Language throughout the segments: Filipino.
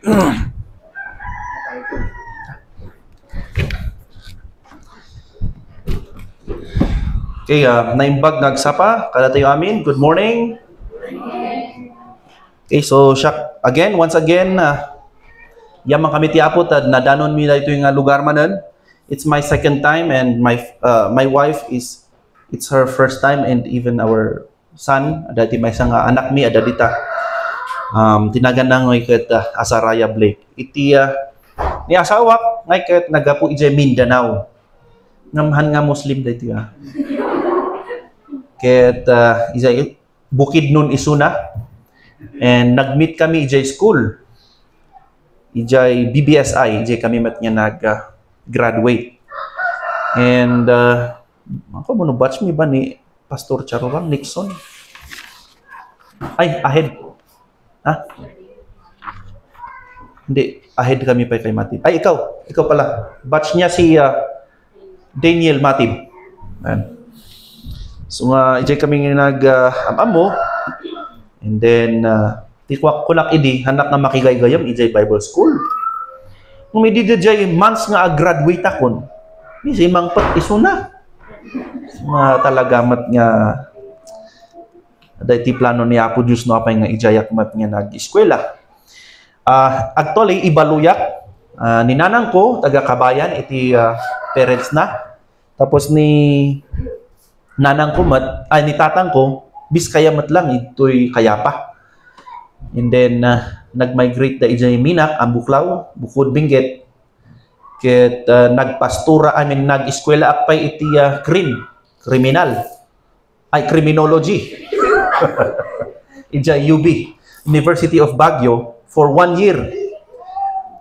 Okay, naimbag nagsapa, kada tayo amin. Good morning. Okay, so once again, yaman kami ti Apo tad nadanon mi dito yung lugar manan. It's my second time and my wife it's her first time, and even our son, dati may isang anak mi ada dita. Tinagan na ngoy ket Asaraya Blake. Iti ni asawak ngay ket nagapu ije Mindanao. Ngamhan nga Muslim dito Ket ijay Bukidnon Isuna, and nag-meet kami ijay school. Ijay BBSI, ijay kami mat nga nag-graduate. And ako mo no batch mi ba ni Pastor Charorang Nixon? Ay, ahead. Hindi, ahead kami pa kay Matib. Ay, ikaw pala. Batch niya si Daniel Matib. Ayan. So ijay kami nag-amamo, and then tikwak kulak idi hanak nga makigay-gayam ijay Bible School. Kung may didjay months nga graduate akon, si mangpat isuna. Mga talagamat nga dahil ti plano ni Apo Diyos no apay nga ijayak mat nga nag-eskwela. Actually, ibaluyak. Ninanang ko, taga-kabayan, iti parents na. Tapos ni nanang ko ni tatang ko, Biskaya mat lang, ito'y Kayapa. And then, nag-migrate da ijay Minak, ang Buklaw, Bukod Benguet. Ket nag-eskwela akpay iti criminology. Ijay UB, University of Baguio, for 1 year.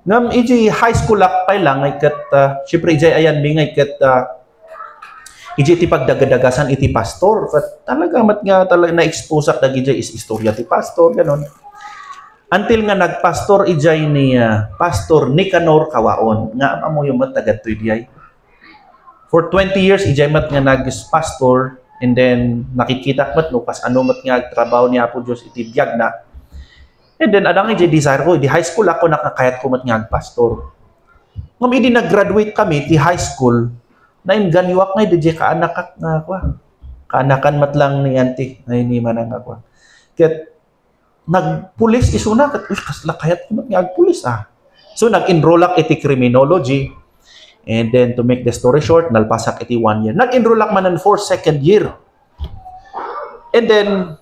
Ngam ijay high school akpay lang, ay ket, syempre ijay ayan bingay ket, iti ti pagdagadagasan iti pastor. Kat talaga mat nga talaga na-expose ak dagiti is istorya ti pastor ganon. Until nga nagpastor ijay ni Pastor Nicanor Kawaon nga amo yung mat tagadtoy diay. For 20 years ijay mat nga nagpastor, and then nakikita mat no pas ano mat nga trabaho ni Apo Dios iti biag na. And then adang ijay desire ko di high school ako nakakayat ko mat nga agpastor. Ngam idi nag-graduate kami ti high school, naimganiwak ngay DJ kaanakak nga kwa. Kaanakan mat lang ni auntie ay ni manang ako. Ket nagpulis isuna ket kasla kayat mat nga agpulis So nag-enroll ak iti criminology, and then to make the story short, nalpasak iti 1 year. Nag-enroll ak manan for second year. And then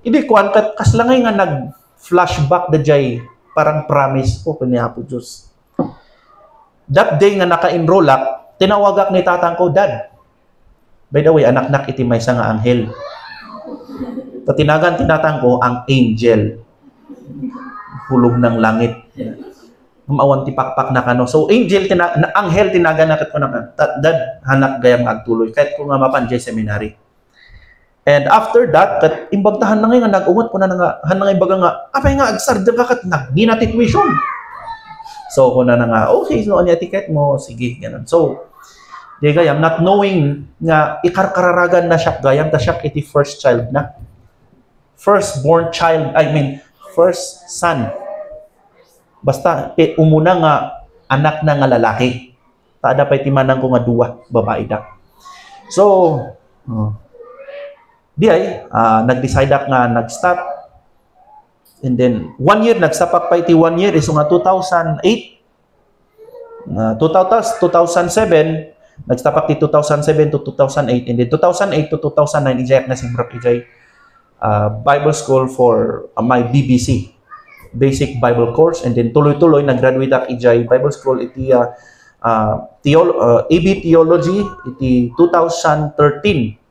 idi kuan ket kasla ngay nga nag-flashback dajay parang promise ko kani Apo Dios. That day nga naka-enroll ak, tinawagak ni tatang ko, Dad. By the way, anak-nak iti may nga anghel. Tinagan tinatang ko ang angel. Hulog ng langit. Mawan ti pakpak na kano. So angel, anghel tinagan na ko na, Dad, hanak gayam agtuloy. Kahit ko nga mapanjay seminary. And after that, kat imbagtahan na ngayon, nag-ungot ko na nga, hanang ibaga nga, apay nga agsarda ka kat nagninati tuition. So, kung na nga, okay, so, ano ticket mo? Sige, ganun. So, di gayam, not knowing nga, ikarkararagan na siya gayam, ta siya iti first child na. Firstborn child, first son. Basta, umuna nga, anak na nga lalaki. Taada pa itimanang ko nga duwa, babae da. So, di ay, nag-decide nga, nag-stop. And then, 1 year, nagsapak pa iti 1 year, iso nga 2008. 2007, nagsapak ti 2007 to 2008. And then, 2008 to 2009, ijayak na simbrap ijay Bible School for my BBC, Basic Bible Course. And then, tuloy-tuloy, nag-graduate ak ijay Bible School, iti AB Theology, iti 2013.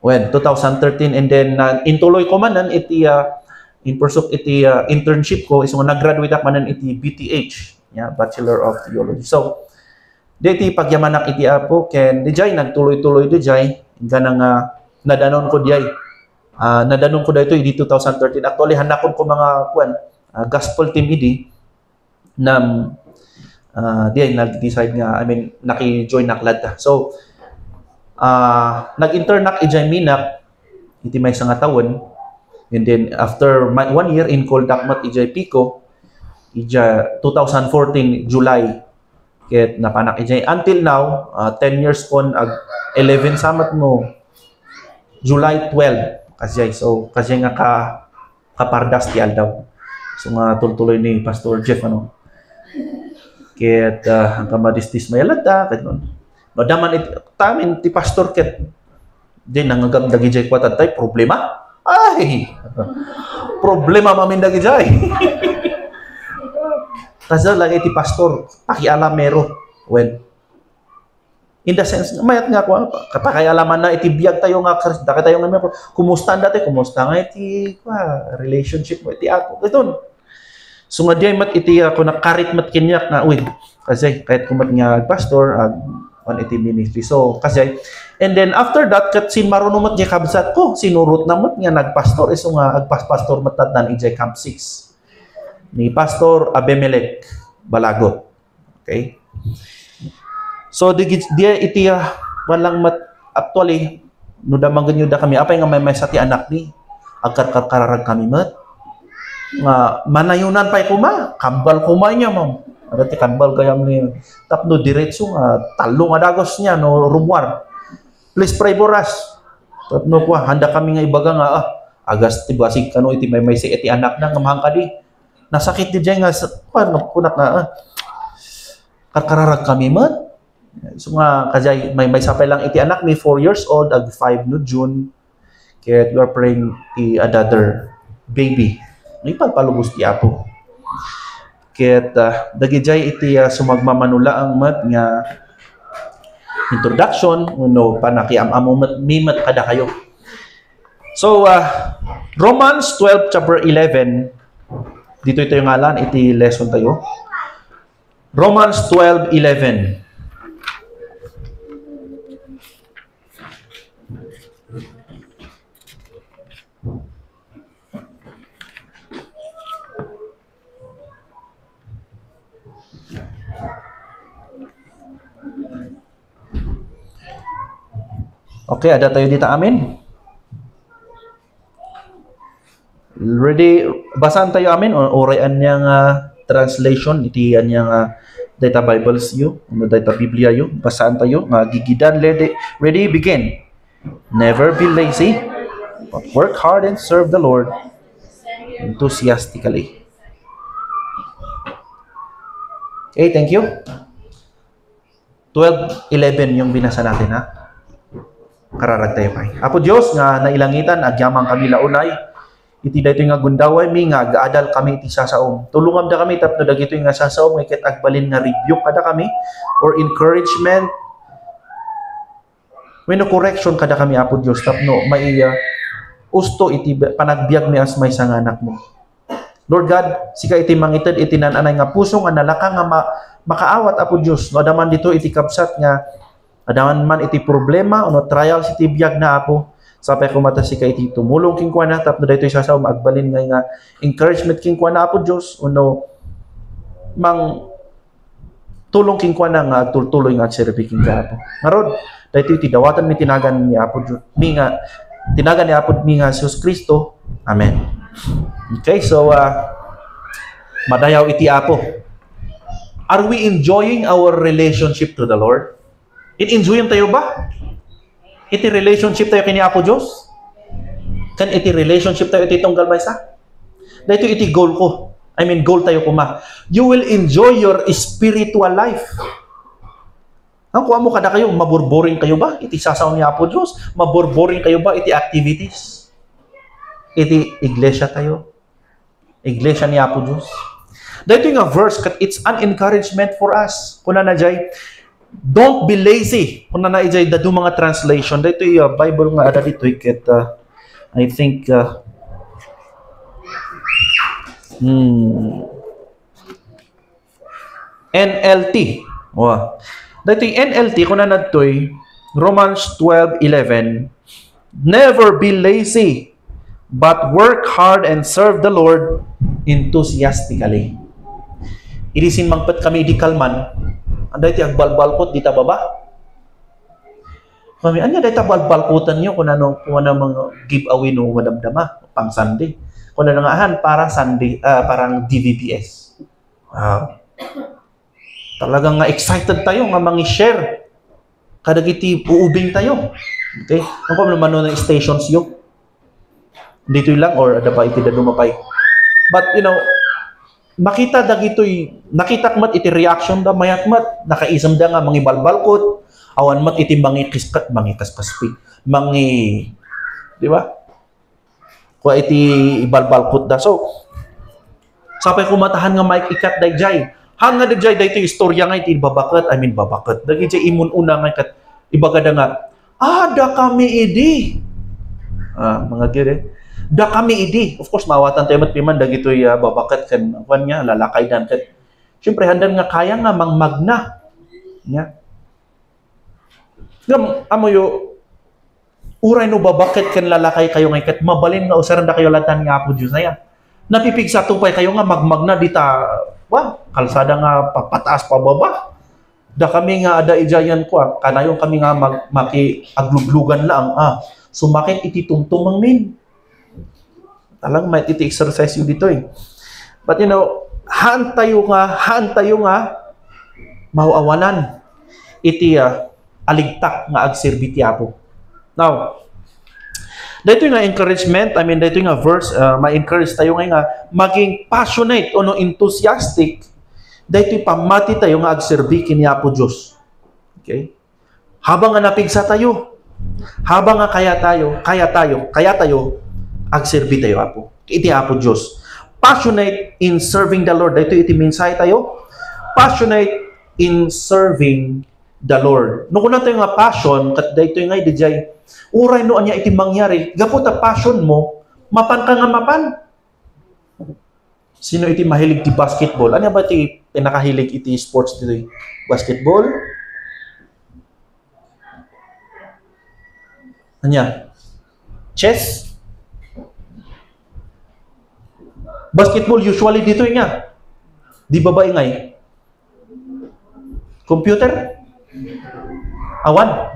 When 2013, and then intuloy ko manan iti in pursuit iti internship ko is nag-graduate ak manan iti BTH, Bachelor of Theology. So diti pagyamanak iti Apo ken dijay nagtuloy-tuloy dijay ganang nadanon ko dijay. Nadanon ko dayto iti 2013. Actually hanakon ko mga gospel team idi na dijay nag-decide nga naki-join naklad ta. So nag-intern ak ijay Minak iti may nga tawon, And then after 1 year in Koldakmat ijay Pico, ija 2014 July ket napanak ijay until now 10 years on ag 11 samat no July 12 kasjay. So kasjay nga kapardas ti aldaw. So nga tultuloy ni Pastor Jeff ano. Ket ang kamadistis mayalata ket no. No daman it tamin ti pastor ket din nangagam dagijay kwat tay problema. Ay! Problema mamin dagijay. Kasi lagi ti pastor, pakialamero. When? In the sense, mayat nga ko, pakialaman na iti biyag tayo nga, daki tayo nga, kumusta dati, kumusta nga iti relationship mo, iti ako. Ito. So nga diay mat iti ako nakarit mat kinyak nga, uy, kasi kahit kumat nga pastor, on iti ministry. So, kasi, and then after that, kat sin marunumot niya kabsat ko, sinurot na mat nga nagpastor, iso nga agpastor matatan ijay Camp 6 ni Pastor Abimelech Balagot. Okay? So, di iti walang mat, actually, no damang ganyo da kami, apay nga may sa ti anak ni, agkarkararag kami mat, nga manayunan pa'y kuma, kambal kuma niya, ma'am. Ada ti kambal kayam ni tapno diretso nga talong adagos niya no rumwar. Please pray for us. Tapno ko handa kami nga ibaga nga agas ti basig kano iti may si iti anak na nga mahangkadi. Nasakit di diay nga kunak nga karkararag kami man. So nga kajay may sapay lang iti anak ni 4 years old ag 5 no June. Kaya we are praying ti another baby. May palpalubos ti Apo. Ket dagijay iti sumagmamanula ang mat nga introduction no panakiam-amo mimat kada kayo. So Romans 12 chapter 11 dito ito yung ngalan iti lesson tayo. Romans 12:11. Okay, ada tayo dito, amin. Ready? Basahan tayo, amin. Orayan niyang translation, iti niyang data Bibles yu, data Biblia yu. Basahan tayo, gigidan, ready, begin. Never be lazy, but work hard and serve the Lord enthusiastically. Okay, thank you. 12:11 yung binasa natin, ha? Kararag tayo pa'y. Apo Diyos nga nailangitan, agyamang kami launay. Iti dayto nga gundaway mi nga gaadal kami iti sasaom. Tulungam da kami tapno dagito nga sasaom nga ket agbalin nga rebuke kada kami or encouragement. Wenno correction kada kami Apo Diyos tapno maiya usto iti panagbiag mi as may sanganak mo. Lord God, sika iti mangited iti nananay nga puso nga nalaka nga makaawat Apo Diyos. No adaman dito iti kabsat nga adaman man iti problema ono trials iti biag na Apo. Sapay kumata si kay iti tumulong king kuana tapno daytoy sasaw magbalin nga encouragement king kuana Apo Dios uno mang tulong king kuana nga agtultuloy nga agserbi king Apo. Ngarod daytoy iti dawatan mi tinagan ni Apo Dios mi nga tinagan ni Apo mi nga Jesus Kristo. Amen. Okay, so madayaw iti Apo. Are we enjoying our relationship to the Lord? In-enjoyin tayo ba? Iti relationship tayo kini Apo Diyos? Kan iti relationship tayo iti tunggal maysa? Dahito iti goal ko. I mean, goal tayo kuma. You will enjoy your spiritual life. Ang kuha mo kada kayo, maburboring kayo ba? Iti sasaw ni Apo Diyos? Maburboring kayo ba? Iti activities? Iti iglesia tayo? Iglesia ni Apo Diyos? Dahito yung verse, it's an encouragement for us. Kuna na jay, don't be lazy. Kung na ijay dadu mga translation, dito yung Bible nga ada dito iket I think NLT. Wow. Dito yung NLT kung na nadtoy Romans 12:11. Never be lazy, but work hard and serve the Lord enthusiastically. Irisin mangpet kami di kalman. Anday ti agbalbalkot dita baba. Mami, anya dahil balbalkutan nyo kung ano mga giveaway no madamdama pang Sunday. Kung ano nga ahan, para Sunday, parang DVPS. Wow. Talagang nga excited tayo nga share. Kada iti uubing tayo. Okay? Ang kung naman ng stations yun. Dito lang or ada pa iti dumapay. But makita nakita mat iti reaction da mayat mat, nakaisam da nga balbalkot. Awan mat iti kaspi. Di ba? Kung iti ibalbalkot da. So, sapay kumatahan nga Mike ikat dayjay. Hanga dayjay dayto istorya nga iti babakat. Dagiti imun-una nga ikat ibagada nga, da kami idi. Mga gire. Da kami idi. Of course, mawatan tayo matpiman dagitoy babakat kan kwan nga lalakay dan kat. Syempre handan nga kaya nga magna. Nya. Ngam amoyo uray no babakit kan lalakay kayo nga ikat mabalin nga usaran da kayo latan nga Apo Dios na yan. Napipig sa tupay kayo nga magmagna dita kalsada nga papataas pababa. Da kami nga ada ijayan ko kanayon kami nga maki agluglugan lang sumakit iti tumtumang min. Talang may iti exercise yu dito eh. But haan tayo nga mauawalan iti aligtak nga agserbi ti Apo. Now, dito nga encouragement, dito nga verse, ma-encourage tayo nga maging passionate o enthusiastic, dito pamati tayo nga agserbi kini Apo Diyos. Okay? Habang nga napigsa tayo, habang nga kaya tayo, agserbi tayo Apo. Iti Apo Diyos. Passionate in serving the Lord. Dito iti minsay tayo. Passionate in serving the Lord. No kuna tayo nga passion, kat dito nga idijay, uray no anya iti mangyari, gapo ta passion mo, mapan ka nga mapan. Sino iti mahilig ti basketball? Ano ba iti pinakahilig iti sports dito? Basketball? Anya? Chess? Basketball usually dito nga. Di ba ingay? Computer? Awan?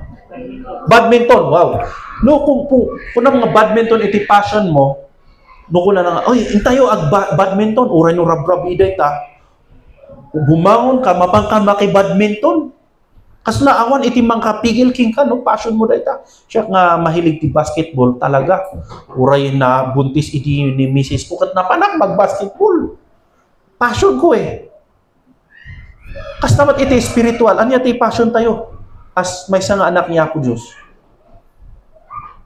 Badminton, wow. No, kung mga badminton iti passion mo, no ko na nga, intayo badminton, uray no rab-rab iday ta. Bumangon ka, mapangkan maki-badminton. Kas na awan iti mangkapigil king ka, no, passion mo day ta. Siya nga mahilig ti basketball talaga. Uray na buntis iti ni Mrs. Pukat na panak mag-basketball. Passion ko eh. Kas naman iti spiritual, anya ti passion tayo? As may nga anak niya Apo Diyos.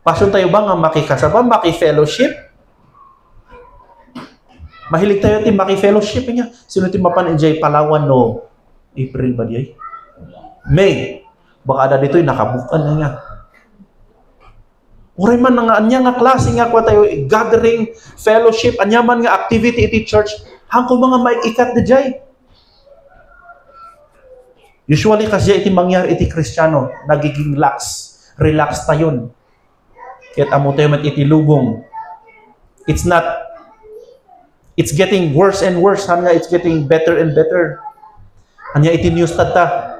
Passion tayo ba nga makikasaba, maki-fellowship? Mahilig tayo ti maki-fellowship niya. Sino ti mapanijay Palawan no? April ba diay? May. Baka ada dito'y nakabukan na nga. Uray man nga anya nga klase nga kwa tayo, gathering, fellowship, anya man nga activity iti church, hangko mga maikikat di jay. Usually kasi iti mangyari iti Kristiyano, nagiging relax tayon. Kahit amo tayo mat iti lubong. It's getting worse and worse. Hanya it's getting better and better. Hanya iti news tata.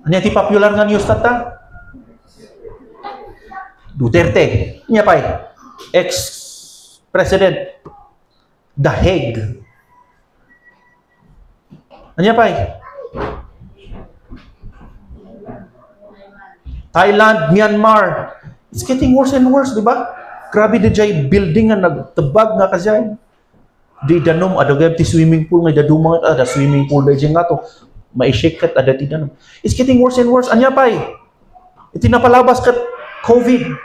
Hanya iti popular nga news tata. Duterte. Hanya pa'y ex-president. The Hague. Anya pa Thailand, Myanmar. It's getting worse and worse, di ba? Grabe di jay building nga nagtabag nga kasi. Di danom adagay ti swimming pool nga dadumang ada swimming pool di nga to. Maishik kat ada ti danom. It's getting worse and worse. Anya pa iti napalabas kat COVID.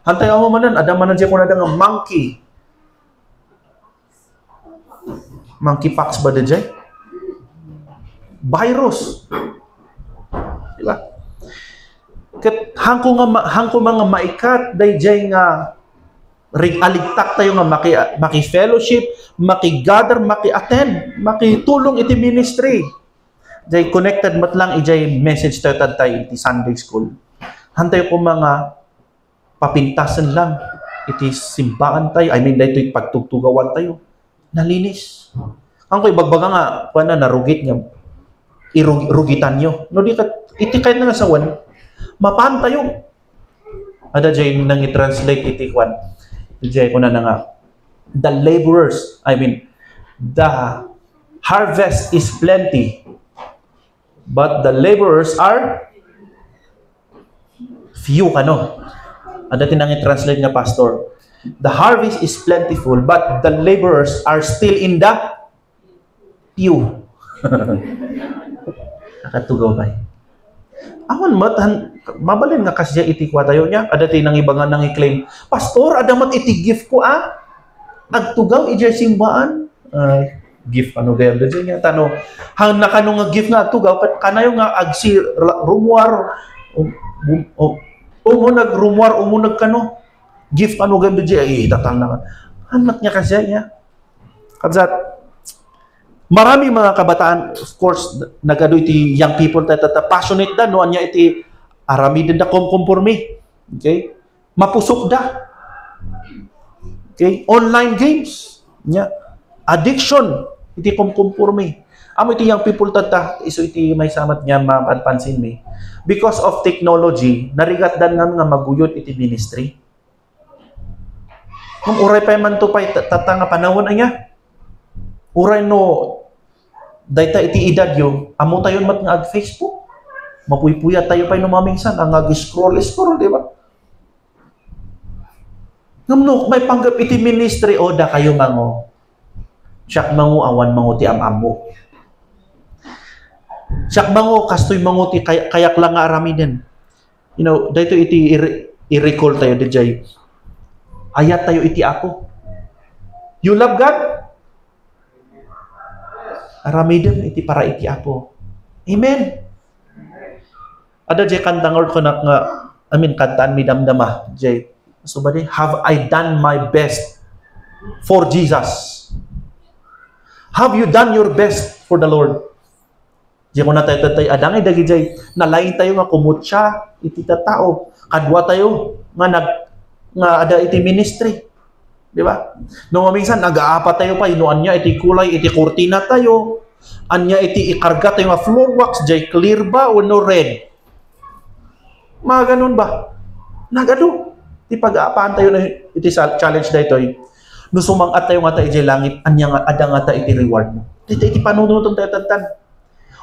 Hantay mo manan ada manan siya kun ada nga monkeypox ba di jay? Virus. Diba? Kat hangko mga maikat dayjay nga aligtak tayo nga maki-fellowship, maki-gather, maki-attend, maki-tulong iti ministry. Jay connected mat lang ijay message tayo iti Sunday school. Hantay ko mga papintasan lang iti simbahan tayo. Dito pagtugtugawan tayo. Nalinis. Ang ko'y bagbaga nga, narugit niya. Irugitan nyo. No, di kat iti kahit na nga sa one, mapan tayo. Ada jay nang i-translate iti kwan. Jay ko na nga, the laborers, the harvest is plenty, but the laborers are few kano. Ada tinang i-translate nga pastor. The harvest is plentiful, but the laborers are still in the few. Nakatugaw ba? Awan mabalin nga kasi iti kwa tayo niya. Ada tinang iba nga nang i-claim, pastor, ada mat iti gift ko agtugaw iti simbaan. Gift ano gayam da niya tano. Hang nakano nga gift nga agtugaw kanayo nga agsi rumwar umunag rumwar umunag kano. Gift ano gayam da tatang na. Anak niya kasi niya. Kadzat marami mga kabataan, of course, nagado iti young people passionate da no anya iti arami din da komporme. Okay? Mapusok da. Okay? Online games. Nya addiction iti komporme. Amo iti young people iso iti may samat niya mapanpansin mi. Because of technology, narigat dan nga maguyod iti ministry. Kung uray pa man to pa tatanga panahon anya. Uray no dayta iti edad yo, amo tayo mat nga ag Facebook. Mapuypuya tayo pa no maminsan ang ag-scroll, di ba? Ngamno may panggap iti ministry da kayo mango. Siyak mango awan mango ti amamo. Siyak mango kastoy mango ti kayak lang nga aramiden. You know, dayto iti i-recall tayo dijay. Ayat tayo iti ako. You love God? Aramidem iti para iti apo. Amen. Ada jay kantang or ko nga, kantaan mi damdama. Jay, so ba have I done my best for Jesus? Have you done your best for the Lord? Jay ko na tayo adangay dagi jay, nalain tayo nga kumutya, iti tao, kadwa tayo, nga ada iti ministry. Di ba? Nung minsan, nag-aapa tayo pa, inuan niya, iti kulay, iti kurtina tayo, anya iti ikarga tayo nga floor wax, jay clear ba o no red? Mga ganun ba? Nagado. Iti pag-aapaan tayo na iti challenge na ito, no sumangat tayo nga tayo iti langit, anya nga, ada nga tayo iti reward mo. Iti panunutan tayo tantan.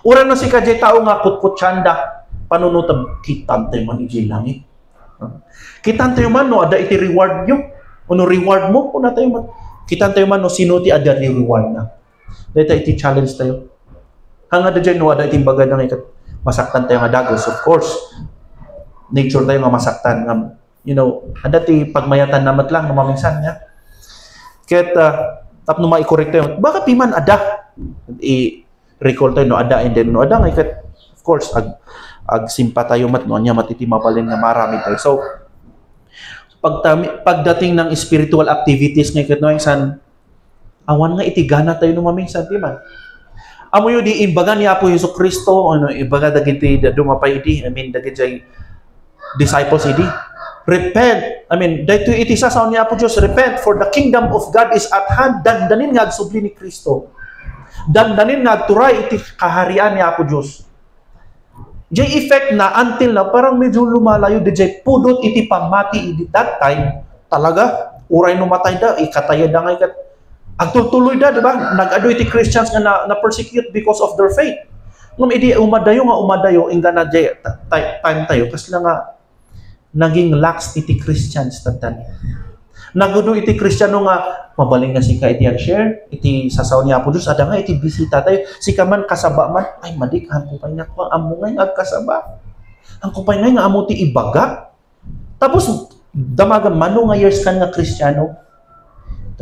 Urang na si kajay tao nga kutkutsanda, panunutan, kitan tayo man iti langit. Kitan tayo man, no, ada iti reward nyo. Ano reward mo? Kung na tayo man. Kitan tayo man, no, sino ti ada reward na. Dahil iti challenge tayo. Hanga da dyan, no, ada iti baga na ikat masaktan tayo nga dagos. Of course, nature tayo nga masaktan. You know, ada ti pagmayatan namat lang, namaminsan niya. Kahit, tapno ma-correct tayo, baka piman ada. I-recall tayo, no, ada, and then, no, ada nga ikat, of course, ag-simpa tayo mat, no, anya matitima palin nga marami tayo. So, pagdating ng spiritual activities ng ikatnoyang awan nga itigana tayo numaminsan, di man? Amo yun, di imbaga ni Apo Yesu Kristo, imbaga dagiti dumapay iti, dagiti disciples iti. Repent, dahito iti sasaw ni Apo Diyos, repent, for the kingdom of God is at hand, dandanin nga agsubli ni Kristo. Dandanin nga agturay iti kaharian ni Apo Diyos. Jay effect na until na parang medyo lumalayo DJ pudot iti pamati iti that time talaga uray no matay da ikataya da nga ikat agtutuloy da di ba nagado iti Christians nga na persecute because of their faith ngum idi umadayo inga na jay time tayo kasla nga naging lax iti Christians tatan nagudo iti Kristiyano nga mabaling nga sika iti share iti sasaw niya po Diyos ada nga iti bisita tayo sika man kasaba man ay madik hangkupay nga ko amo nga agkasaba hangkupay nga amo ti ibaga tapos damaga mano nga years kan nga Kristiyano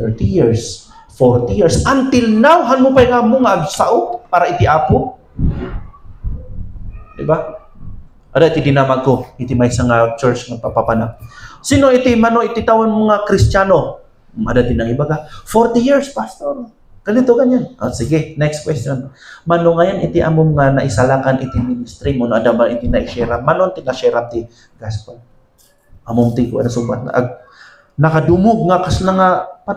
30 years 40 years until now hanupay nga amo nga agsao para iti apo diba ada iti dinamag ko iti may isang church nga papapana. Sino iti mano iti tawon mga Kristiyano? Ada din ang iba ka. 40 years, pastor. Ganito ganyan. Sige, next question. Mano ngayon iti amom nga naisalakan iti ministry mo no ada ba iti na-share? Mano ti na-share ti gospel? Amom ti ko ana subat na nakadumog nga kasla nga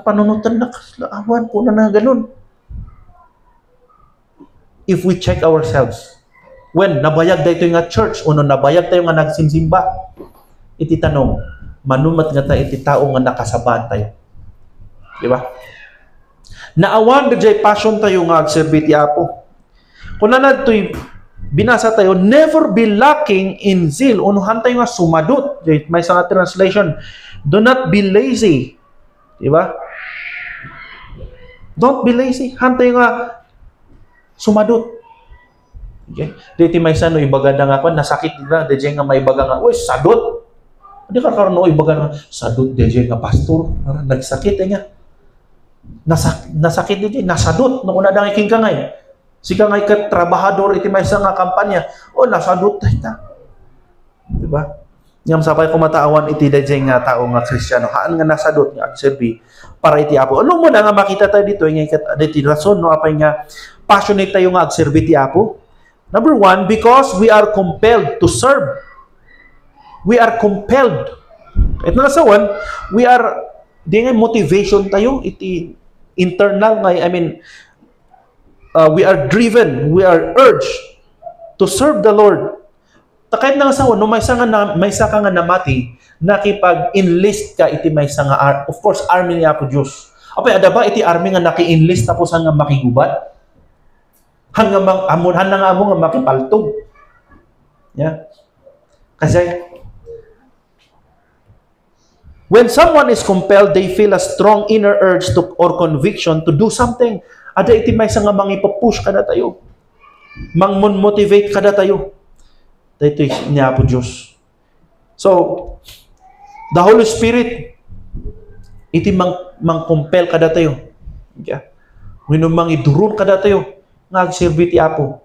panunutan na kasla awan po na ganun. If we check ourselves, When nabayag dayto nga church, uno nabayag tayo nga nagsimsimba, iti tanong, manumat nga tayo iti tao nga nakasabaan tayo. Di ba? Naawan da jay passion tayo nga agserbi ti Apo. Kung nanadto'y binasa tayo, never be lacking in zeal. Unuhan tayo nga sumadot. May sa translation, do not be lazy. Di ba? Don't be lazy. Hantay nga sumadot. Okay? Dito may sano ibaga na nga nasakit nila, DJ nga may ibaga nga, uy, sadot. Hindi ka karoon o ibaga nga, sadot, DJ nga pastor. Nagsakit niya. Nasakit DJ, nasadot. Nung una dang iking ka ngay. Sika ngay ka trabahador, iti may isang nga kampanya. O, nasadot tayo. Diba? Ngam sapay kumataawan iti DJ nga tao nga Kristiyano. Haan nga nasadot nga agserbi para iti Apo. Ano mo na nga makita tayo dito, nga iti rason, no, apay nga passionate tayo nga agserbi iti Apo. Number one, because we are compelled to serve. We are compelled. Ito nga sa one, we are, di nga motivation tayo, iti internal nga, we are driven, we are urged to serve the Lord. Kahit nga sa one, no, may isa ka nga namati, nakipag-enlist ka, iti may isa nga, of course, army niya po Diyos. Apay, ada ba, iti army nga naki-enlist tapos nga makigubat? Hanggang amon nga makipaltog. Yeah. Kasi when someone is compelled, they feel a strong inner urge to or conviction to do something. Ada iti may nga mangipapush kada tayo. Mang-motivate kada tayo. Dito niya po Diyos. So, the Holy Spirit iti mang-compel kada tayo. Yeah. When mang-idurun kada tayo ngagserbi ti Apo.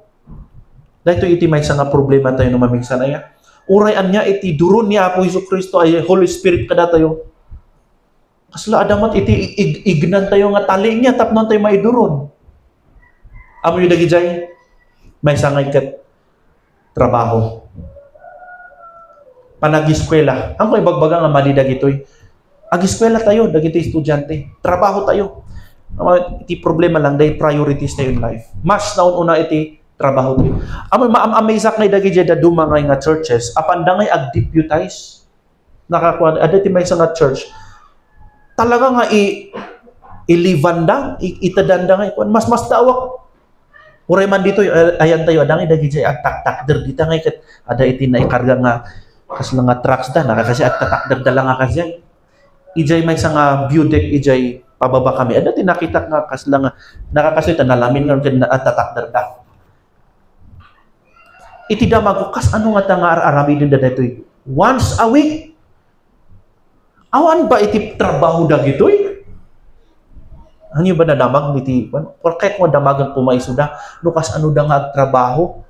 Dahito iti may nga problema tayo no mamigsan aya. Urayan niya iti durun ni Apo Jesucristo ay Holy Spirit kada tayo. Kasla adamat iti ignan tayo nga tali niya tapnon tayo maidurun. Amo yu dagijay may nga ikat trabaho. Panag-eskwela. Ang ko'y bagbaga nga malidag ito'y. Ag-eskwela tayo, dagito estudyante. Trabaho tayo. Iti problema lang, dahil priorities tayo in life. Mas naun-una iti trabaho tayo. Amazak na idagijay da dumangay nga churches, apandangay ag-deputize. Nakakuha, ada iti may nga church. Talaga nga ilivanda, itadanda nga. Mas tawak. Uray man dito, ayan tayo, adang idagijay ag-tak-takder. Dita nga ikat, ada iti na ikarga nga kas nga trucks da, nakakasi ag-takder da lang nga kasi. Ijay may nga view deck, ijay pababa kami. Ada tinakita nga kas lang nakakasita nalamin nga at-takder da. Iti damago kas ano nga tanga arami din da ditoy. Once a week. Awan ba iti trabaho da gitoy? Ano ba na damag iti? Porket mo damagan pumaisuda, lukas ano da nga trabaho?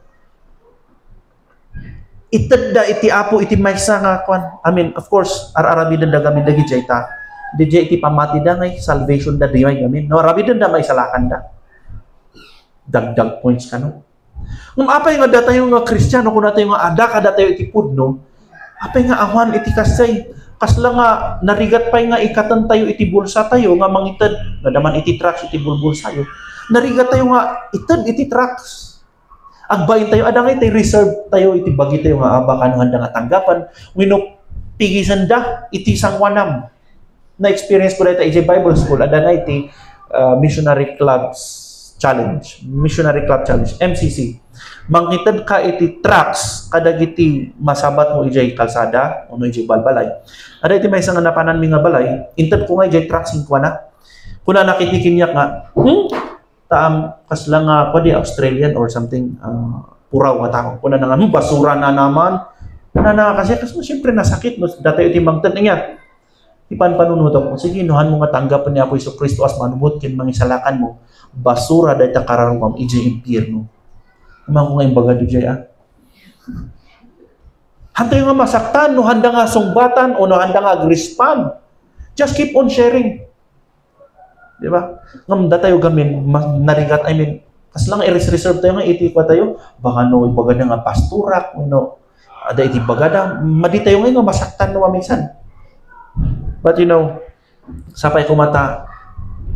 Itadda iti Apo iti maysa nga kwan. Of course, arami din da gamin dagi jay ta. Di iti pamati da ngay salvation da di may gamin. No, arami din da may salakan da. Dagdag points ka no. Kung apay nga data yung nga Kristiyano, kung natin yung ada kada tayo iti pudno, apay nga awan iti kasay. Kasla nga narigat pay nga ikatan tayo iti bulsa tayo nga mangitad nga daman iti trucks iti bulbulsayo. Narigat tayo nga itad iti trucks. Agbayin tayo ada nga iti reserve tayo iti bagi tayo nga abakan handa nga tanggapan. Wenno pigisan da iti sangwanam. Na experience ko dito iti Bible School ada nga iti Missionary Club Challenge, MCC. Mangitad ka iti trucks kadag iti masabat mo ijay kalsada uno ijay balbalay. Ada iti may nga napanan mi nga balay, intad ko nga ijay trucks inkwana. Kuna nakitikinyak nga, taam kasla nga pwede Australian or something puraw nga tao. Kuna na nga basura na naman. Na kasi siyempre nasakit no dati iti mangtan niya. Ipan panunutok mo, sige, nuhan mo nga tanggapan niya po Iso Kristo as manubot kin mangisalakan mo, basura dahil takararumam, ijay impirno. Naman ko ngayong baga doon jay, Handa yung nga masaktan, no handa nga sungbatan, o no handa nga agrespond. Just keep on sharing. Di ba? Ngamda tayo gamin, narigat, kas lang i-reserve tayo nga, itikwa tayo, baka no, ibaga na nga pasturak, no, ada itibaga na, madi tayo ngayon nga masaktan no minsan. But sapay kumata,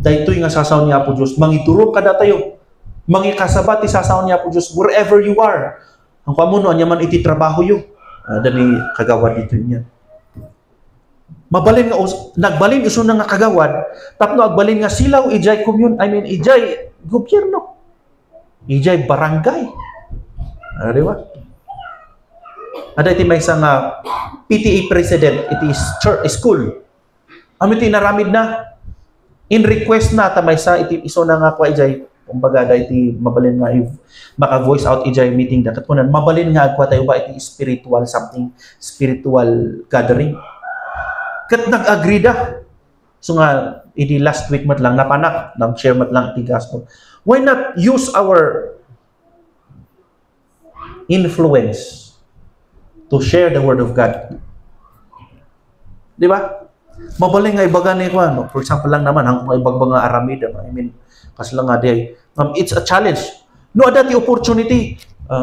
daytoy nga sasaw niya po Diyos, mangituro kada tayo, mangikasabat isasaw niya po Diyos, wherever you are. Ang kamuno, anya man iti trabaho yu. Dani kagawad dito niya. Mabalin nga, nagbalin iso na nga kagawad, tapno agbalin nga silaw, ijay ijay gobyerno. Ijay barangay. Di ba? Ada iti may isang PTA president, it is church, school. Amit naramid na, in request na, tamay sa iti iso na nga kwa ijay, kumbaga da iti mabalin nga maka voice out ijay meeting dakat kunan mabalin nga agwa tayo ba iti spiritual gathering ket nag-agree da so nga iti last week mat lang napanak nang share mat lang iti gospel. Why not use our influence to share the word of God? Di ba? Mabalin nga ibaga ni ko ano, for example lang naman ang ibagbang nga aramid, kasi lang nga day, it's a challenge. No ada ti opportunity,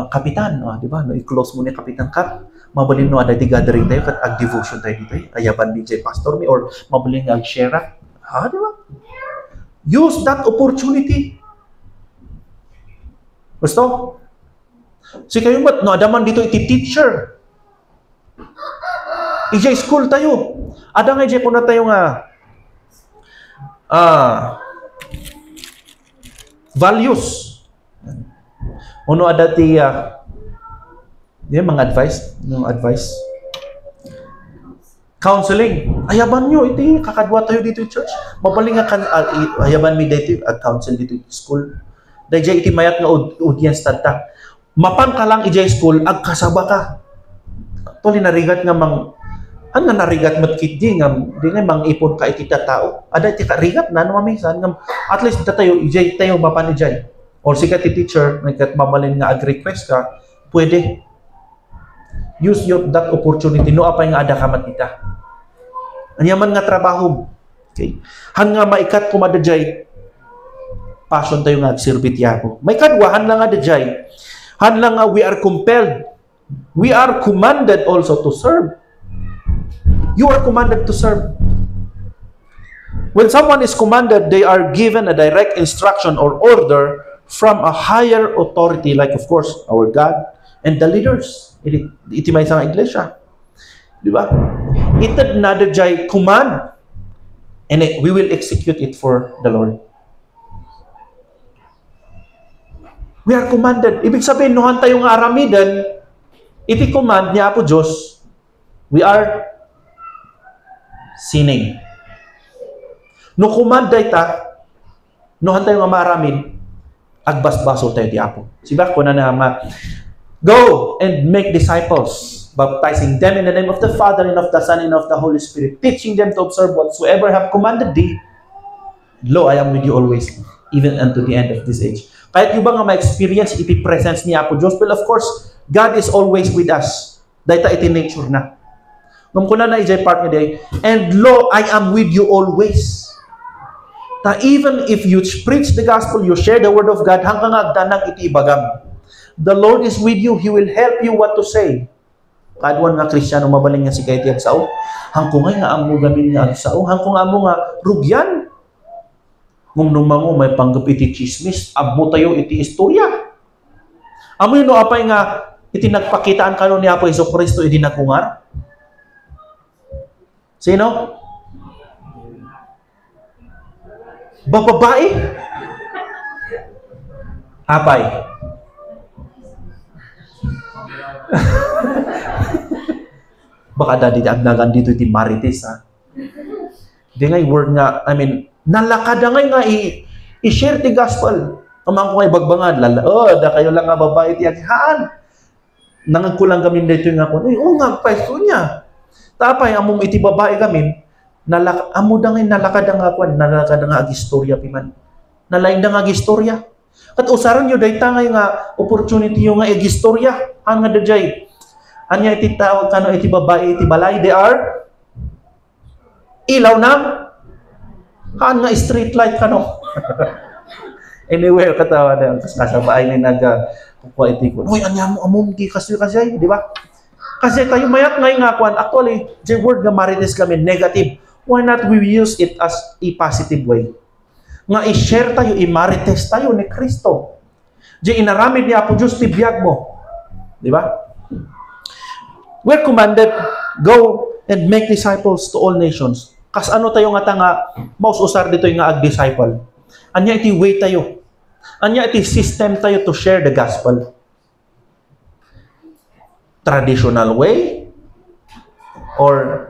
kapitan, di ba? No i-close mo ni kapitan ka. Mabalin no ada ti gathering tayo kat ag devotion tayo dito. Ayaban DJ pastor mi or mabalin nga ag share. Di ba? Use that opportunity. Gusto? Si kayo mat no ada man dito iti teacher. Ijay school tayo. Ada nga ijay ko na tayo nga values. Uno ada ti mga advice. Counseling. Ayaban nyo, iti kakadwa tayo dito church. Mabaling nga ayaban mi dito counsel dito school. Dahil iti mayat nga audience tata. Mapan ka lang ijay school, agkasaba ka. Actually, narigat nga ang narigat matkit di nga mang ipon ka iti tao. Ada iti karigat na mamisan nga at least tayo ijay tayo mapan ijay. Or sikat ti teacher nagkat mabalin nga ag-request ka, pwede. Use that opportunity no apay nga ada ka matita. Anyaman nga trabaho. Okay. Han nga maikat kumadajay passion tayo nga agsirbit yako. May kadwahan lang nga dajay. Han lang nga we are compelled. We are commanded also to serve. You are commanded to serve. When someone is commanded, they are given a direct instruction or order from a higher authority, like of course, our God and the leaders. Iti may isang iglesia. Di ba? Itad na dajay command and we will execute it for the Lord. We are commanded. Ibig sabihin, nuhan tayo nga aramidan, iti command niya po Diyos, we are sinning. No command dayta, nuhan tayo nga maramid, agbasbaso tayo di Apo. Siba ko na go and make disciples, baptizing them in the name of the Father and of the Son and of the Holy Spirit, teaching them to observe whatsoever I have commanded thee. Lo, I am with you always, even unto the end of this age. Kahit yung ba nga ma-experience, ipipresence niya Apo Diyos, but of course, God is always with us. Dahil iti nature na. Nung kuna na ijay part niya, and lo, I am with you always. Ta even if you preach the gospel, you share the word of God, hanggang agdanag iti ibagam. The Lord is with you. He will help you what to say. Kadwan nga Kristiyano, mabaling nga si kahit yan sao. Hangko nga amo gamin nga sao. Hangko nga amo nga rugyan. Ngumnumang may panggap iti chismis. Abo tayo iti istorya. Amo yun no apay nga iti nagpakitaan kanon ni Apo Hesus Kristo iti nakungar. Sino? Bababae? Apay? Baka dadi agnagan dito iti marites ha. Di nga word nga, nalakada nga i-share ti gospel. Amang ko ngay bagbangad, da kayo lang nga babae ti aghaan. Nangagkulang kami dito nga ko, nga pwesto niya. Tapay, among iti babae kami, amo da ngay nalakada nga kwan, nalakada nga agistorya piman. Nalain da nga agistorya. At usaran nyo, dahi tangay nga opportunity yung nga agistorya. Ang nga dajay. Anya iti tawag kano iti babae, iti balay, they are ilaw na. Haan nga street light kano. Anyway, katawa na, kasabaay ni kukuha iti ko. Uy, anya mo, among di kasi, di ba? Kasi tayo mayat ngay nga kwan, actually, the word nga marites kami, negative. Why not we use it as a positive way? Nga i-share tayo, i-marites tayo ni Kristo. Di inaramid ni Apo Diyos, tibiyag mo. Di ba? We're commanded, go and make disciples to all nations. Kas ano tayo nga nga, maus usar dito yung nga ag-disciple. Anya iti way tayo. Anya iti system tayo to share the gospel. Traditional way? Or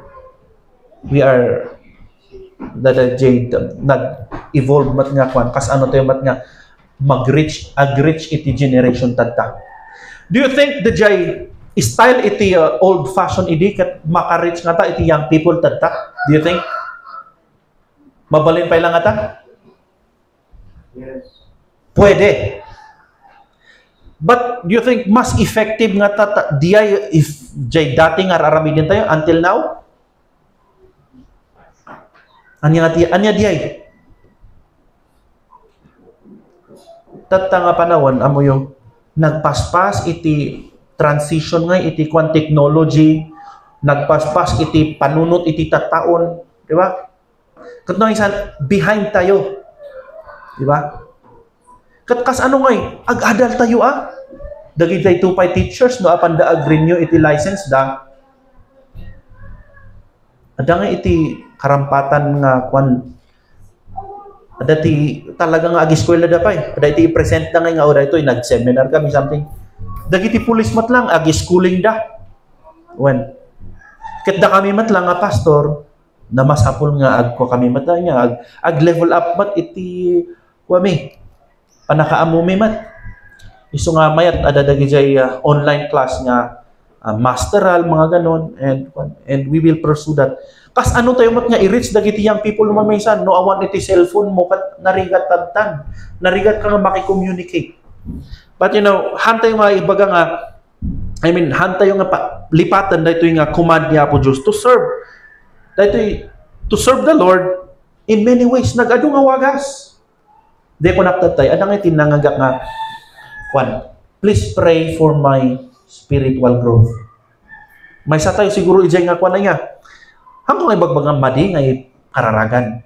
we are nag-evolve mat nga kwan. Kas ano tayo mat nga mag-reach iti generation tadta. Do you think the jay style iti old-fashioned idi kat maka-reach nga ta iti young people tadta? Do you think? Mabalin pa lang nga ta? Yes. Pwede. But do you think mas effective nga ta diay if jay dating araramidin tayo until now? Anya diay? Tatta nga panahon amo yung nagpaspas iti transition nga iti kwan technology, nagpaspas iti panunot iti tataon, di ba? Kat no isan behind tayo. Di ba? Kat kas ano ngay ag-adal tayo dagiti tupay teachers no apan da ag-renew iti license da. Ada nga iti karampatan nga kwan ada ti talaga nga ag-eskwela da pay. Ada iti i-present na nga oray ito nag-seminar kami something. Dagiti pulis mat lang ag-schooling da. When ket da kami mat lang nga pastor na masapol nga agko kami mat nga ag-level up mat iti kwami panakaamumi mat. Isu nga mayat ada dagiti online class nga masteral mga ganon and we will pursue that. Kas ano tayo mat nga i-reach dagiti young people naman maysan no awan iti cellphone mo kat narigat tantan. Narigat ka nga maki-communicate. But you know, hantay nga ibaga nga hantay nga lipatan dayto nga command niya po Diyos to serve. Dayto to serve the Lord in many ways. Nag-adu nga wagas. Di ko naptatay. Adang itin nangaga nga kwan. Please pray for my spiritual growth. May sa tayo siguro ijay nga kwan na nga. Hanggang ibagbagang madi nga kararagan.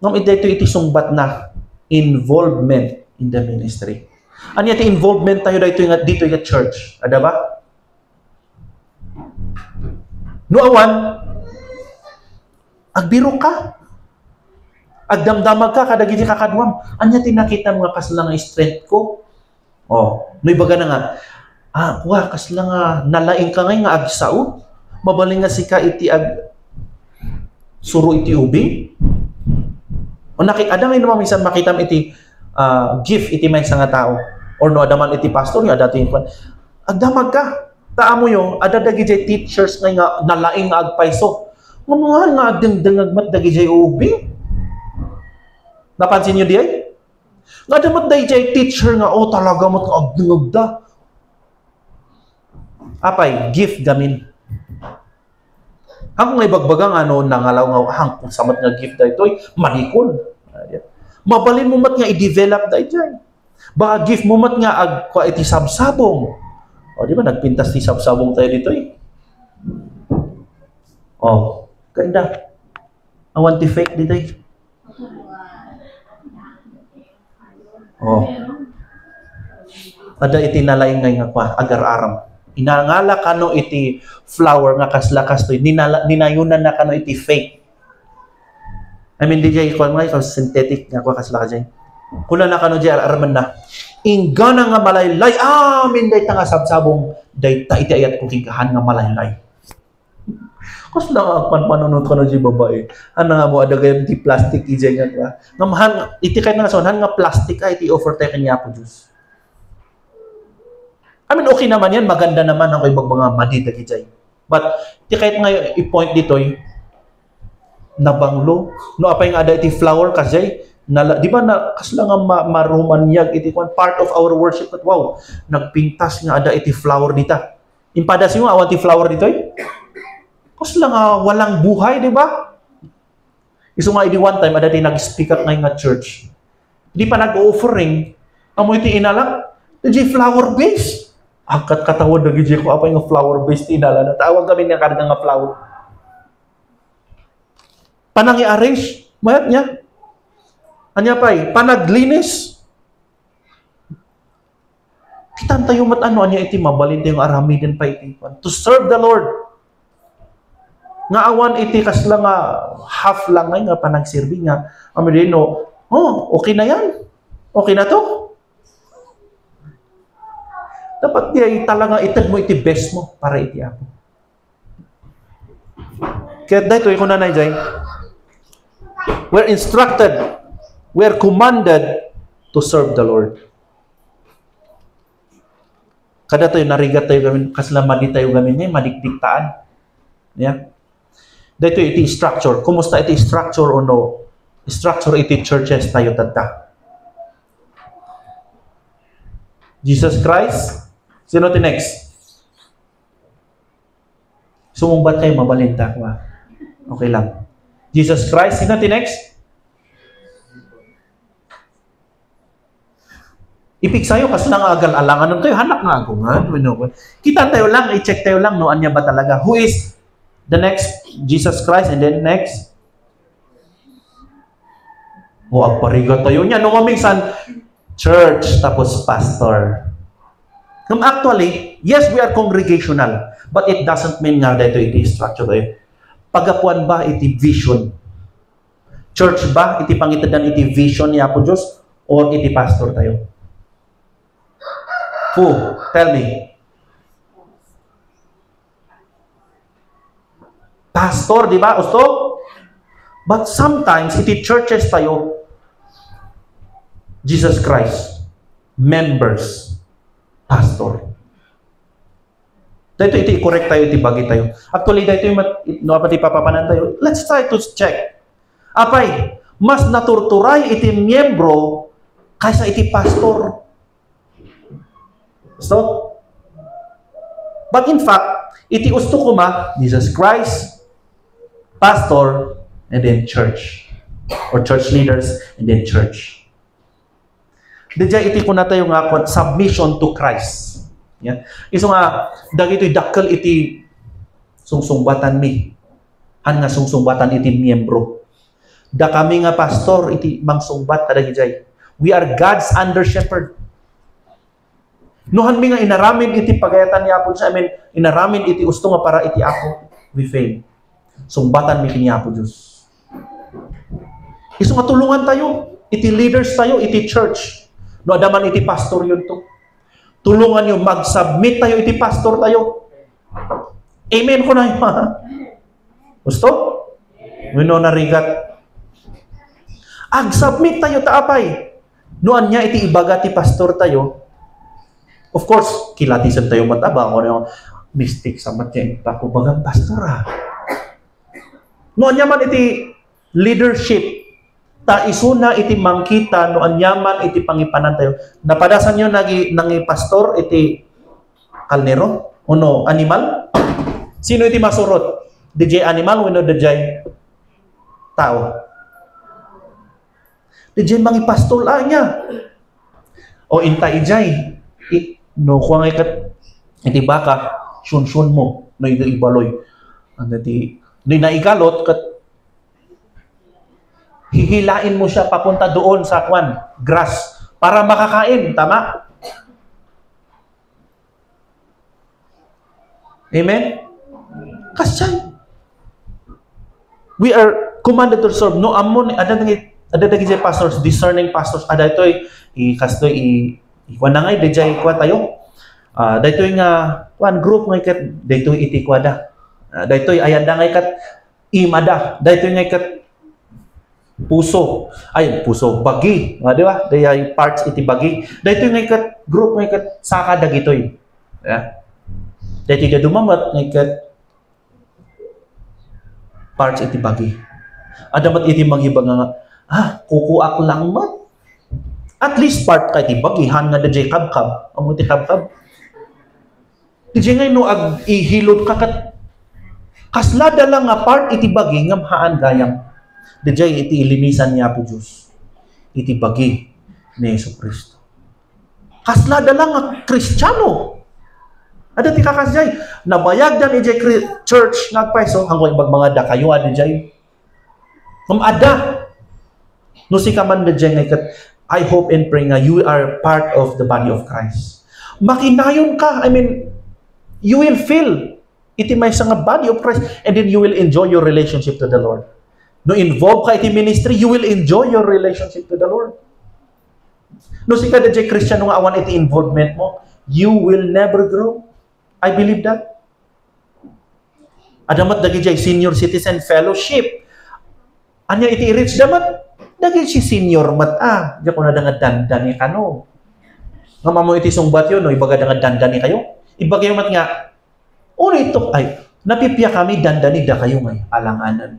Ngam iti sungbat na involvement in the ministry. Ano iti involvement tayo dito yung church? Ada ba? No awan, agbiro ka. Agdamdamag ka, kadagiti kakadwam. Ano iti nakita mga kaslang strength ko? Oh, may baga na nga, kaslang nalaing ka ngay nga agsao. Mabaling nga sika iti suro iti ubing. O ada ngay naman minsan makitam iti gift iti may nga tao. Or no, adaman iti pastor, yung adati yung agdamag ka. Taamo yung, ada dagiti teachers nga nalaing nga agpaiso. Mga nga agdengdengagmat dagiti ubing. Napansin nyo diay? Nga damat dagiti teacher nga, talaga mat nga agdengagda. Apay, gift gamin. Hanggang ibagbagang nangalaw nga kung samat nga gift da ito'y manikol. Mabalin mo mat nga i-develop da ito'y. Baka gift mo mat nga iti sabsabong. O di ba nagpintas ti sabsabong tayo dito'y. Ganda. Awan ti fake dito'y. Ada iti nalaing nga kwa agar-aram. Inangala kano iti flower nga kaslakas to ninayunan na kano iti fake. DJ ko nga synthetic nga kwa kaslakas jay. Kula na kano jay araman na. Ingana nga malaylay day ta nga sabsabong day ta iti ayat ko kikahan nga malaylay. Kasla nga panpanunod kano jay babae. Ano nga mo adagay iti plastic ijay nga kwa. Ngamahan iti kay nga son nga plastic iti offer tayo kanya po Diyos. Okay naman yan, maganda naman ang ibang mga madita gijay. But, di kahit nga i-point dito, nabanglo, no apay nga ada iti flower kasi, di ba na kasla nga marumanyag iti part of our worship at wow, nagpintas nga ada iti flower dita. Impadas yung awan iti flower dito kasla nga walang buhay, di ba? Iso nga iti one time, ada iti nag-speak up nga church. Di pa nag-offering, amo iti inalak, iti flower base. Angkat katawad na gijay ko apa yung flower based inala na tawag kami niya karga nga flower. Panang i-arrange, mayat niya. Anya pa'y, panaglinis. Kitan tayo ano niya iti mabalin tayong aramidin pa iti. To serve the Lord. Nga awan iti kasla nga half lang nga panagsirbi nga. Amidino, okay na yan. Okay na to. Dapat di talaga itag mo iti best mo para iti ako. Kaya dahito ko na jay. We're instructed, we're commanded to serve the Lord. Kada tayo narigat tayo gamin, kasla madi tayo gamin niya, madikdiktaan. Yeah. Dito iti structure. Kumusta iti structure o no? Structure iti churches tayo tata. Jesus Christ. Sino ti next? Sumumbat kayo, mabalinta. Okay lang. Jesus Christ. Sino ti next? Ipik sa'yo, kasi nang agal-alangan nun tayo, hanak nga ako nga. Kita tayo lang, i-check tayo lang, noan niya ba talaga? Who is the next? Jesus Christ, and then next? Agpariga tayo niya. Nung maminsan, church, tapos pastor. Actually, yes, we are congregational, but it doesn't mean nga dito iti structure tayo. Pagapuan ba iti vision? Church ba iti pangitadan iti vision niya po Diyos? Or iti pastor tayo? Who? Tell me. Pastor, di ba? Gusto? But sometimes, iti churches tayo, Jesus Christ, members, pastor. Dito iti correct tayo, iti bagi tayo. Actually, dito yung pati papapanan tayo. Let's try to check. Apay, mas naturturay iti miyembro kaysa iti pastor. So, but in fact, iti usto ko Jesus Christ, pastor, and then church. Or church leaders, and then church. Didya iti ko na tayo nga submission to Christ. Yan. Iso nga, dagito'y dakkel iti sungsungbatan mi. Han nga sungsungbatan iti miyembro. Da kami nga pastor, iti mangsungbat kadagijay. We are God's under shepherd. Nuhan mi nga inaramin iti pagayatan ni Apo sa amin, inaramin iti usto nga para iti ako, we fail. Sungbatan mi kini Apo Diyos. Iso nga tulungan tayo, iti leaders tayo, iti church. No adaman iti pastor yun to. Tulungan nyo, mag-submit tayo, iti pastor tayo. Amen ko na yun. Gusto? Wino narigat. Ag-submit tayo taapay. Noan niya iti ibaga ti pastor tayo. Of course, kilatisan tayo matabang o yung mistake sa matya. Pakubagang pastora. Noon yaman iti leadership. Ta isuna iti mangkita noon yaman iti pangipanan tayo. Napadasan nyo nangi pastor iti kalnero? O no, animal? Sino iti masurot? DJ animal o no DJ tao? DJ mangi pastor niya. O inta ijay. No, kung ang iti baka, sun mo, no ibaloy. Ang iti, no naigalot, hihilain mo siya papunta doon sa grass, para makakain, tama? Amen? Kasi, we are commanded to serve. No, amon, ada naging pastors, discerning pastors, ada ito'y, ikuan na ngay, dejay kwa tayo. Daytoy nga, group ngay kat, daytoy iti kwa da. Daytoy ayanda ngay kat, imada. Daytoy ngay kat, puso. Ay, puso, bagi. Di ba? Dayay parts iti bagi. Daytoy ngay kat, group ngay kat, saka dagitoy. Daytoy ka dumamat ngay kat, parts iti bagi. Adamat iti maghibang nga, kukuak lang mat. At least part kay ti bagihan nga DJ kabkab. Amo ti kabkab. DJ ngay no ag ihilot ka kat kaslada lang nga part iti bagi ngam haan gayam. DJ iti ilinisan niya po Diyos. Iti bagi ni Jesucristo. Kaslada lang nga Kristiyano. Ada ti kakasjay nabayag dan ijay church nagpaiso hanggang mga da kayo DJ. Ngam ada no si kaman DJ ngay kat I hope and pray nga you are part of the body of Christ. makinayon ka. You will feel iti may nga body of Christ, and then you will enjoy your relationship to the Lord. No involve ka iti ministry, you will enjoy your relationship to the Lord. No si kada jay Christian nga awan iti involvement mo, you will never grow. I believe that. Adamat dagi jay senior citizen fellowship. Anya iti reach damat dagi si senior mat di ko na nga dandani kano. Nga mamo iti sungbat yun, no ibaga nga dandani kayo. Ibaga yung mat nga uno ito ay napipya kami dandani da kayo ngay alanganan.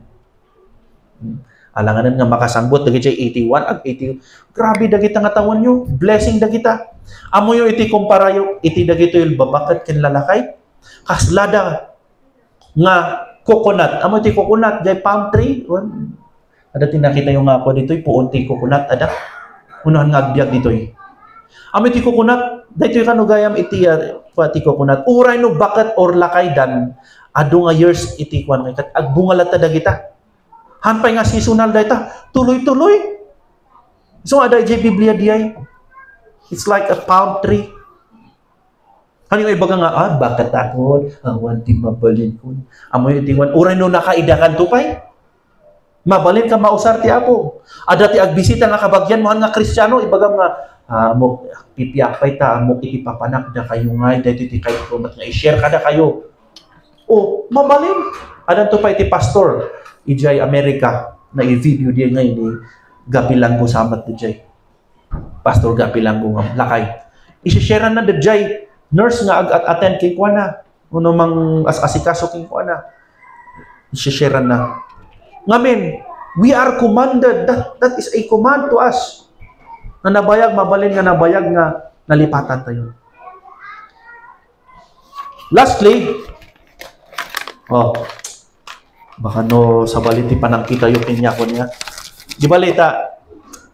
Alanganan nga makasangbot dagi jay 81 ag 80. Grabe dagita nga tawon nyo, blessing dagita. Amo yo iti kumparayo iti dagito yung babakat ken lalakay. Kaslada nga coconut. Amo iti coconut jay palm tree. Ada tinakita yung nga ako dito puon ti coconut ada. Unahan nga agbyag dito Amo iti coconut dito yung kanugayam iti ti coconut. Uray no bakat or lakay dan adu nga years iti kwan nga kat agbungalat ta dagita. Hanpay nga seasonal data, tuloy-tuloy. So, ada jay Biblia diyay. It's like a palm tree. Ano yung ibaga nga, bakit ako? Awan di mabalin ko. Amoy tingwan, uray no nakaidakan tupay. Mabalin ka mausar ti apo. Ada ti agbisita nga kabagyan mo nga Kristiyano, ibaga nga, mo pipiyapay ta, mo itipapanak da kayo nga, dahil iti kayo kumat nga, i-share kada kayo. Mabalin. Adan tupay ti pastor. Ijay Amerika na i-video din ngayon ni Gapilanggo samat dajay. Pastor Gapilanggo nga lakay. I-share na dajay nurse nga attend kay kuana. Uno mang asikaso kay kuana. I-share na. Ngamen, we are commanded. That is a command to us. Na nabayag mabalin nga nabayag nga nalipatan tayo. Lastly, baka no sa baliti panangki tayo kanya ko niya. Di ba leta,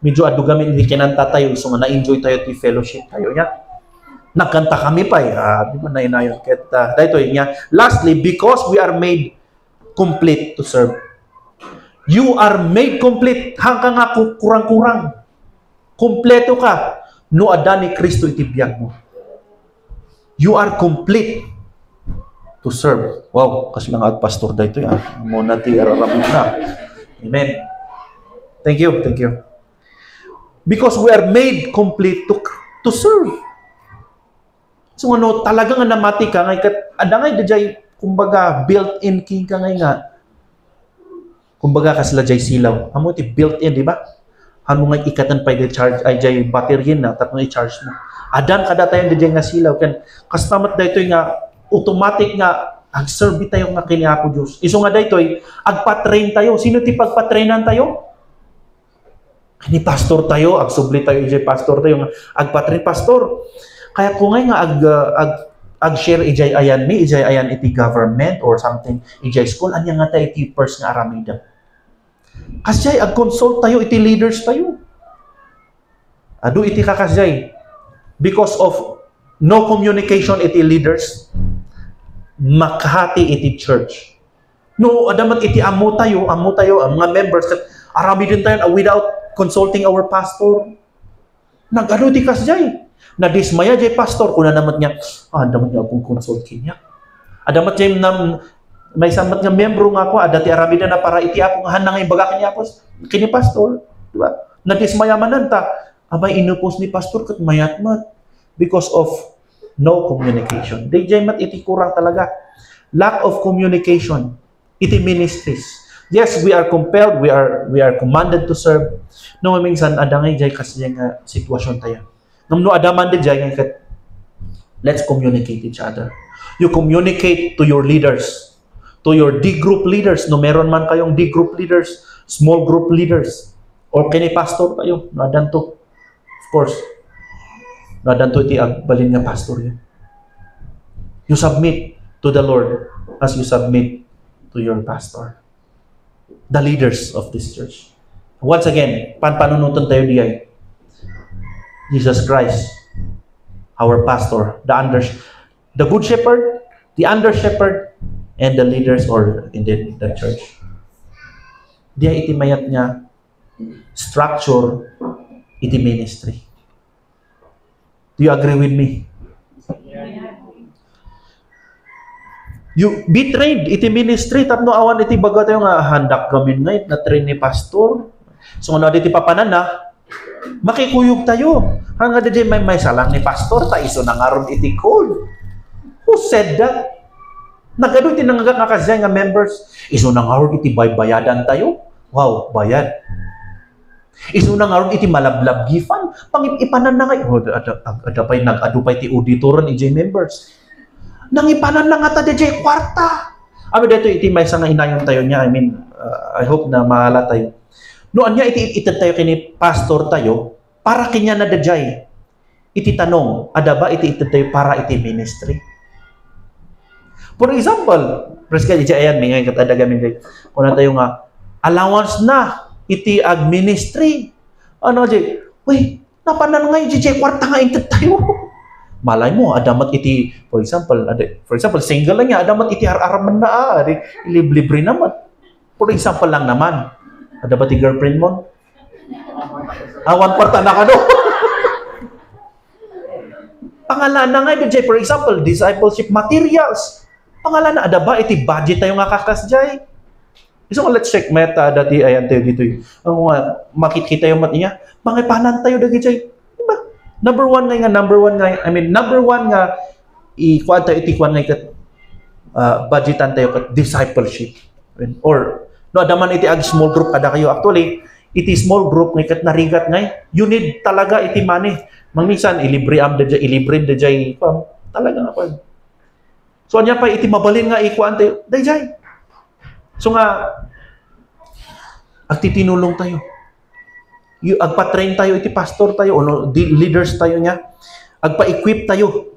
medyo adugamin hindi kinanta tayo, so nga na-enjoy tayo ti fellowship tayo niya. Nagkanta kami pa di ba nainayon kita. Dahito niya. Lastly, because we are made complete to serve. You are made complete. Hanggang nga kurang-kurang. Kompleto ka. No ada ni Kristo itibiyag mo. You are complete to serve. Wow, kasi lang pastor dito yan. Muna ti araramid na. Amen. Thank you. Because we are made complete to serve. So talaga nga namati ka ngay ada ngay dajay kumbaga built-in king ka ngay nga. Kumbaga kasla jay silaw. Amo ti built-in, di ba? Ano nga ikatan pa i-charge ay jay battery na tapos i-charge mo. Adan kada tayo dajay nga silaw kan kastamat dito nga automatic nga ag-serve tayo nga kini Apo Dios. Isu nga daytoy agpa-train tayo. Sino ti pagpa-trainan tayo? Kini pastor tayo, agsubli tayo ijay pastor tayo nga agpa-train pastor. Kaya kung nga ag-share ijay ayan iti government or something ijay school anya nga tayo iti first nga aramida. Kasi ag-consult tayo iti leaders tayo. Adu iti kakasjay because of no communication iti leaders makahati iti church. No, adamat iti amo tayo, ang mga members, arami din tayo without consulting our pastor. Nag-ano ti kasjay. Nadismaya jay pastor, kuna naman niya, damat niya akong consult kanya. Adamat jay may samat nga membro nga ako, adati arami na para iti ako nga hanang ibaga kanya kini pastor. Diba? Nadismaya mananta, abay inupos ni pastor kat mayatmat because of no communication. Dijay mat iti kurang talaga. Lack of communication. Iti ministries. Yes, we are compelled, we are commanded to serve. No minsan adangay jay kasi nga sitwasyon tayo. No adaman dijay nga let's communicate each other. You communicate to your leaders, to your D group leaders. No meron man kayong D group leaders, small group leaders, or kini pastor kayo, nadanto. Of course. Nadanto iti agbalin nga pastor yun. You submit to the Lord as you submit to your pastor. The leaders of this church. Once again, panunutan tayo diay. Jesus Christ, our pastor, the good shepherd, the under shepherd, and the leaders or indeed the church. Diay iti mayat niya structure iti ministry. Do you agree with me? You be trained iti ministry tapno awan iti baga tayo nga handak gamin nga na train ni pastor. So ano iti papanan na makikuyog tayo. Hanga DJ may salang ni pastor ta iso nangaron iti call. Who said that? Nagado iti nangagakakasya nga members. Iso nangaron iti baybayadan tayo. Wow, bayad. Iso nangaron iti malablab gifan. Pangipanan na kayo. Ada pa'y nag-ado pa'y ti auditoran iti members. Nangipanan na nga ta DJ kwarta. Abi dito iti may nga inayon tayo niya. I mean, I hope na mahala tayo. Noon niya iti tayo kini pastor tayo para kanya na DJ. Iti tanong, ada ba iti tayo para iti ministry? For example, preska DJ ayan may nga katada gamin kay kung tayo nga allowance na iti ag ministry. Ano DJ? Uy, napanan nga DJ kwarta nga intet tayo. Malay mo, adamat iti, for example, single lang niya, adamat iti ar-araman na, libre naman. For example lang naman, adamat iti girlfriend mo? Awan parta na ka no? Pangalan na nga, DJ, for example, discipleship materials. Pangalan na, adaba iti budget tayo nga kakasjay. So, let's check meta, dati, ayan tayo dito. Ang makikita yung mat niya, pangipanan tayo dagi jay. Number one nga, ikuan tayo, itikwan nga ikat, budgetan tayo kat discipleship. Or, no, adaman iti ag small group kada kayo. Actually, iti small group nga ikat narigat nga, you need talaga iti money. Mangmisan, ilibre dajay, talaga nga pa. So, anya pa, iti mabalin nga, ikuan tayo, dajay. So nga, agtitinulong tayo. Agpa-train tayo, iti pastor tayo, o leaders tayo niya. Agpa-equip tayo.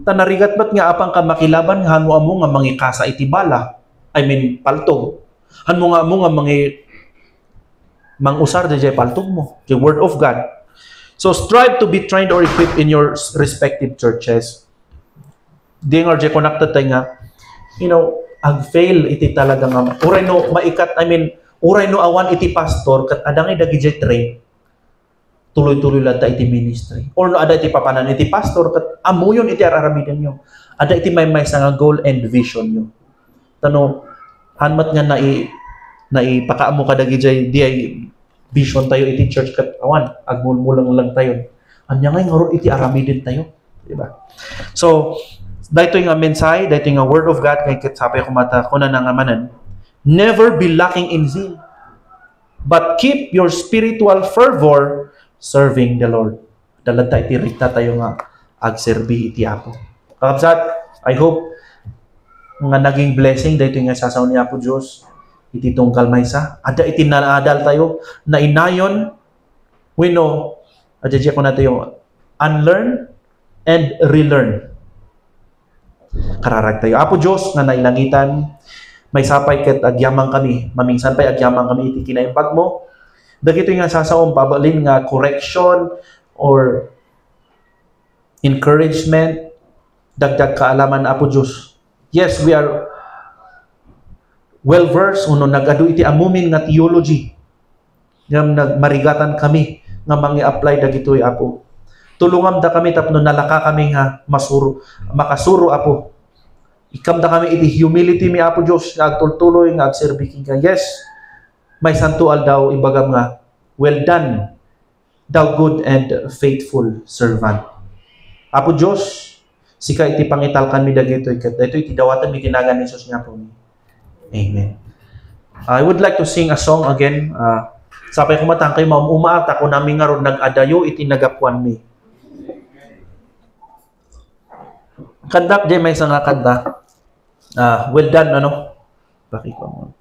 Tanarigat ba't nga apang ka makilaban, hanmo amo nga mangikasa iti bala. I mean, paltog. Hanmo nga amo nga mangusar di jay paltog mo. The word of God. So, strive to be trained or equipped in your respective churches. Di nga jay connected tayo nga, ag-fail iti talaga nga. Uray no, uray no awan iti pastor, kat adangay dagi jay train, tuloy-tuloy lang ta iti ministry. Or no, ada iti papanan iti pastor, kat amuyon iti araramidan nyo. Ada iti may sa nga goal and vision nyo. Tano, hanmat nga naipakaamo ka dagi jay, di ay vision tayo iti church, kat awan, agmulmulang lang tayo. Anya nga nga iti aramidin tayo. Diba? So, dahito nga mensahe, dahito nga word of God, kay kapay kumata, kuna na nga manan, never be lacking in zeal, but keep your spiritual fervor serving the Lord. Dalata iti rikta tayo nga agserbi iti Apo. Kakabsat, I hope nga naging blessing dahito nga sasaw ni Apo Diyos iti tungkal maysa. Ada iti naadal tayo na inayon, we know, adjadya ko na tayo, unlearn and relearn. Kararag tayo. Apo Diyos nga nailangitan, may sapay ket agyamang kami, mamingsan pa'y agyamang kami iti kinaimbag mo. Dagito nga sasawang babalin nga correction or encouragement, dagdag kaalaman Apo Diyos. Yes, we are well-versed, nag-adu iti amumin nga theology. Nga nagmarigatan kami nga mangi-apply dagitoy Apo. Tulungam da kami tapno nalaka kami nga makasuro Apo. Ikam da kami iti humility mi Apo Diyos nga agtultuloy nga agserbiking ka. Yes, may santual daw ibagam nga, well done, thou good and faithful servant. Apo Diyos, sika iti pangitalkan mi dagito ikat. Dito iti dawatan mi tinagan ni Jesus nga po. Amen. I would like to sing a song again. Sapay kumatang kayo umaata ko namin nga ron nag-adayo iti nagapuan mi. Kandak di may nga kanta. Well done, Bakit ko mo?